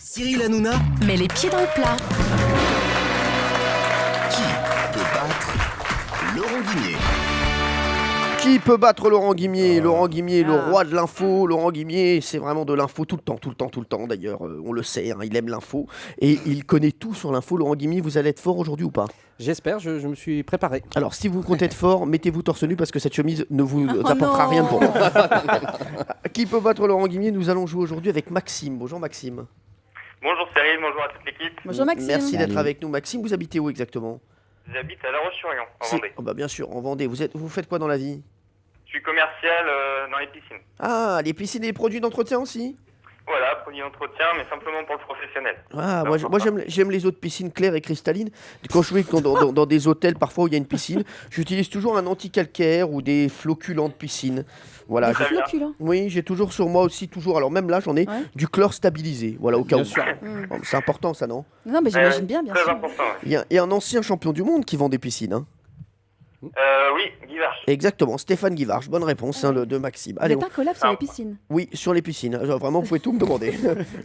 Cyril Hanouna met les pieds dans le plat. Qui peut battre Laurent Guimier? Qui peut battre Laurent Guimier? Laurent Guimier, le roi de l'info. Laurent Guimier, c'est vraiment de l'info tout le temps. D'ailleurs, on le sait, hein, il aime l'info et il connaît tout sur l'info. Laurent Guimier, vous allez être fort aujourd'hui ou pas? J'espère, je me suis préparé. Alors, si vous comptez être fort, mettez-vous torse nu parce que cette chemise ne vous apportera rien de bon. Qui peut battre Laurent Guimier? Nous allons jouer aujourd'hui avec Maxime. Bonjour Maxime. Bonjour Cyril, bonjour à toute l'équipe. Bonjour Maxime. Merci d'être avec nous. Maxime, vous habitez où exactement? J'habite à La Roche-sur-Yon, en Vendée. Oh bah bien sûr, en Vendée. Vous faites quoi dans la vie? Je suis commercial dans les piscines. Ah, les piscines et les produits d'entretien aussi? Voilà, produit d'entretien, mais simplement pour le professionnel. Ah, moi j'aime les eaux de piscine claires et cristallines. Quand je vais dans des hôtels, parfois où il y a une piscine, j'utilise toujours un anti-calcaire ou des floculants de piscine. Voilà. Des floculants. Oui, j'ai toujours sur moi aussi, toujours. Alors même là, j'en ai du chlore stabilisé. Voilà, au cas où. Sûr. Bon, c'est important ça, non? Non, mais j'imagine bien Très sûr. important, oui. Il y a un ancien champion du monde qui vend des piscines. Hein. Oui, Guy Varche. Exactement, Stéphane Guivarch. Bonne réponse de Maxime. Vous Allez, êtes un collab sur les piscines. oui, sur les piscines. Vraiment, vous pouvez tout me demander.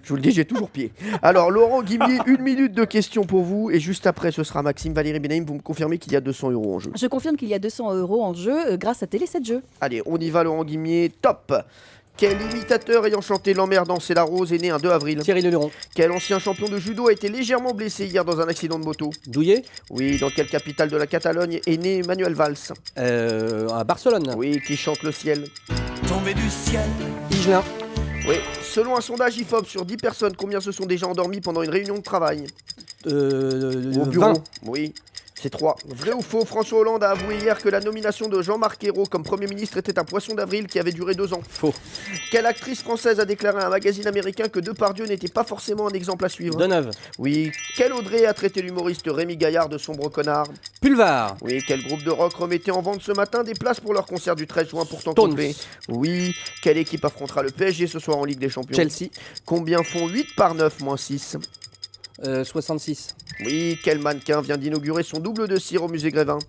Je vous le dis, j'ai toujours pied. Alors, Laurent Guimier, 1 minute de questions pour vous. Et juste après, ce sera Maxime. Valérie Benaïm, vous me confirmez qu'il y a 200 € en jeu. Je confirme qu'il y a 200 € en jeu grâce à Télé 7 Jeux. Allez, on y va, Laurent Guimier. Top. Quel imitateur ayant chanté L'emmerdant, c'est la rose est né un 2 avril? Thierry Leluron. Quel ancien champion de judo a été légèrement blessé hier dans un accident de moto? Douillet. Oui, dans quelle capitale de la Catalogne est né Manuel Valls? À Barcelone. Oui, qui chante le ciel? Tombé du ciel. Higelin. Oui, selon un sondage IFOP sur 10 personnes, combien se sont déjà endormis pendant une réunion de travail? Au bureau. 20. Oui, c'est 3. Vrai ou faux, François Hollande a avoué hier que la nomination de Jean-Marc Ayrault comme Premier ministre était un poisson d'avril qui avait duré 2 ans. Faux. Quelle actrice française a déclaré à un magazine américain que Depardieu n'était pas forcément un exemple à suivre? Deneuve. Oui. Quel Audrey a traité l'humoriste Rémi Gaillard de sombre connard? Pulvar. Oui. Quel groupe de rock remettait en vente ce matin des places pour leur concert du 13 juin pourtant Stones. complet? Oui. Quelle équipe affrontera le PSG ce soir en Ligue des Champions? Chelsea. Combien font 8 par 9 moins 6? 66. Oui. Quel mannequin vient d'inaugurer son double de cire au musée Grévin?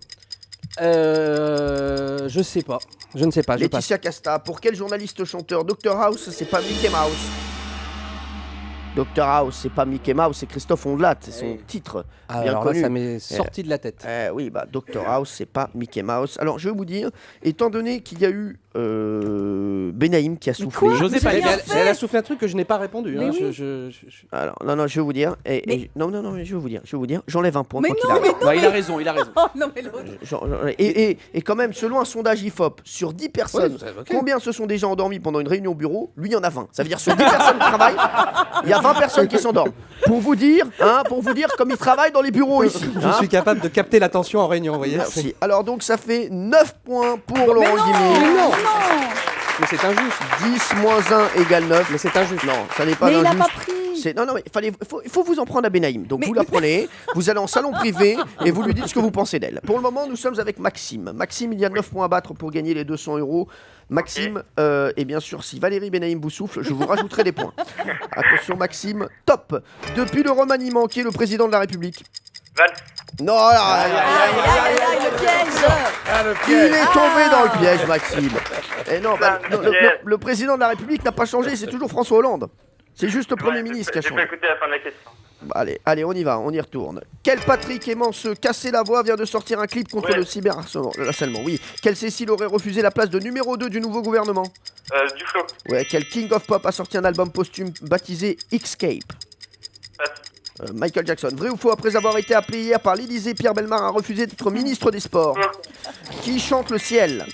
Je sais pas. Je ne sais pas. Je passe. Laetitia Casta. Pour quel journaliste chanteur Dr House, c'est pas Mickey Mouse? Dr House, c'est pas Mickey Mouse, c'est Christophe Ondelat, c'est son titre Ah, bien alors là, connu. ça m'est sorti de la tête. Oui, bah Dr House, c'est pas Mickey Mouse. Alors, je vais vous dire, étant donné qu'il y a eu Benaïm qui a soufflé. quoi J'osais J'ai pas. rien Elle fait. a soufflé un truc que je n'ai pas répondu. Mais Hein. oui. Alors, non, je vais vous dire. Non, je vais vous dire. J'enlève un point. Mais quoi qu'il non, arrive. mais Ouais, il a raison. Oh non, mais l'autre. Et quand même, selon un sondage IFOP, sur 10 personnes, Ouais, ok. combien se sont déjà endormis pendant une réunion au bureau? Lui, il y en a 20. Ça veut dire sur 10 personnes qui travaillent, il y a 20 personnes qui s'endorment. Pour vous dire comme ils travaillent dans les bureaux ici. Je suis capable de capter l'attention en réunion, vous voyez. Merci. Alors donc, ça fait 9 points pour Laurent Guimier. Mais non. Non. Mais c'est injuste. 10 moins 1 égale 9. Mais c'est injuste. Non, ça n'est pas Mais il a injuste. pas pris. Non, mais il faut vous en prendre à Benaïm. Donc Mais- vous la prenez, vous allez en salon privé et vous lui dites ce que vous pensez d'elle. Pour le moment, nous sommes avec Maxime. Maxime, il y a 9 points à battre pour gagner les 200 €. Maxime, et bien sûr, si Valérie Benaïm vous souffle, je vous rajouterai des points. Attention, Maxime, top. Depuis le remaniement, qui est le président de la République? Valls. Non, Aïe, aïe, aïe, le piège. il est tombé dans le piège, Maxime. Et non, Putain, non, le président de la République n'a pas changé, c'est toujours François Hollande. C'est juste le Premier ministre qui a J'ai pas changé. écouté la fin de la question. Bah, allez, on y va, on y retourne. Quel Patrick aimant se casser la voix vient de sortir un clip contre Ouais. le cyberharcèlement? Oui. Quelle Cécile aurait refusé la place de numéro 2 du nouveau gouvernement? Duflo. Ouais. Quel King of Pop a sorti un album posthume baptisé Xscape? Passe. Michael Jackson. Vrai ou faux, après avoir été appelé hier par l'Élysée, Pierre Bellemare a refusé d'être ministre des Sports? Qui chante le ciel?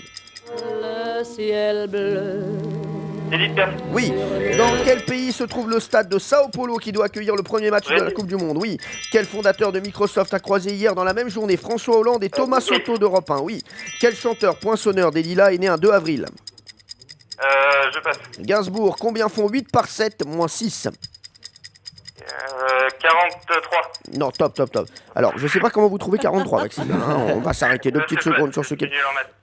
Le ciel bleu. Edith Piaf. Oui. Dans quel pays se trouve le stade de Sao Paulo qui doit accueillir le premier match de la Coupe du Monde? Oui. Quel fondateur de Microsoft a croisé hier dans la même journée François Hollande et Thomas Soto d'Europe 1? Oui. Quel chanteur poinçonneur des Lilas est né un 2 avril? Je passe. Gainsbourg. Combien font 8 par 7 moins 6? 43. Non, top. Alors, je sais pas comment vous trouvez 43, Maxime. Hein, on va s'arrêter 2 petites secondes sur ce qui qui...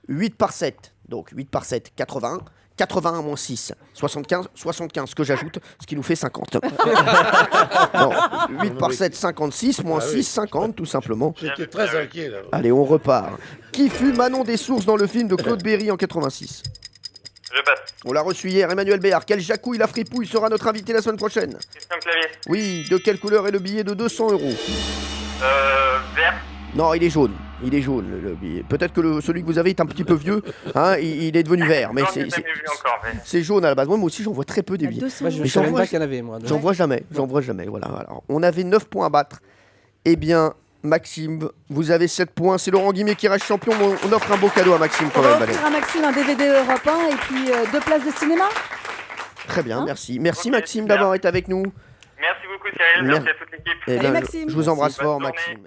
8 par 7. Donc, 8 par 7, 81. 81 moins 6, 75 que j'ajoute, ce qui nous fait 50. Non, 8 par 7, 56, moins 6, 50 tout simplement. J'étais très inquiet là. Allez, on repart. Qui fut Manon Dessources dans le film de Claude Berry en 86? Je passe. On l'a reçu hier, Emmanuel Béard. Quel jacouille la fripouille sera notre invité la semaine prochaine? Christian Clavier. Oui, de quelle couleur est le billet de 200 €? Vert. Non, il est jaune. Il est jaune, le billet. Peut-être que celui que vous avez est un petit peu vieux. Hein, il est devenu vert. Mais J'en ai jamais vu encore, mais... c'est jaune à la base. Moi aussi, j'en vois très peu des billets. Moi, je Mais ne savais j'en même vois- pas qu'il y en avait, moi. J'en vois jamais. J'en vois jamais. Voilà. Alors, on avait 9 points à battre. Eh bien, Maxime, vous avez 7 points. C'est Laurent Guimier qui reste champion. On offre un beau cadeau à Maxime quand On va même. Valérie. offrir à Maxime un DVD Europe 1 et puis 2 places de cinéma. Très bien, Hein merci. Merci Ok, Maxime super. d'avoir été avec nous. Merci beaucoup Cyril, merci à toute l'équipe. Eh Allez, ben, Maxime. je vous embrasse Bonne fort, journée. Maxime.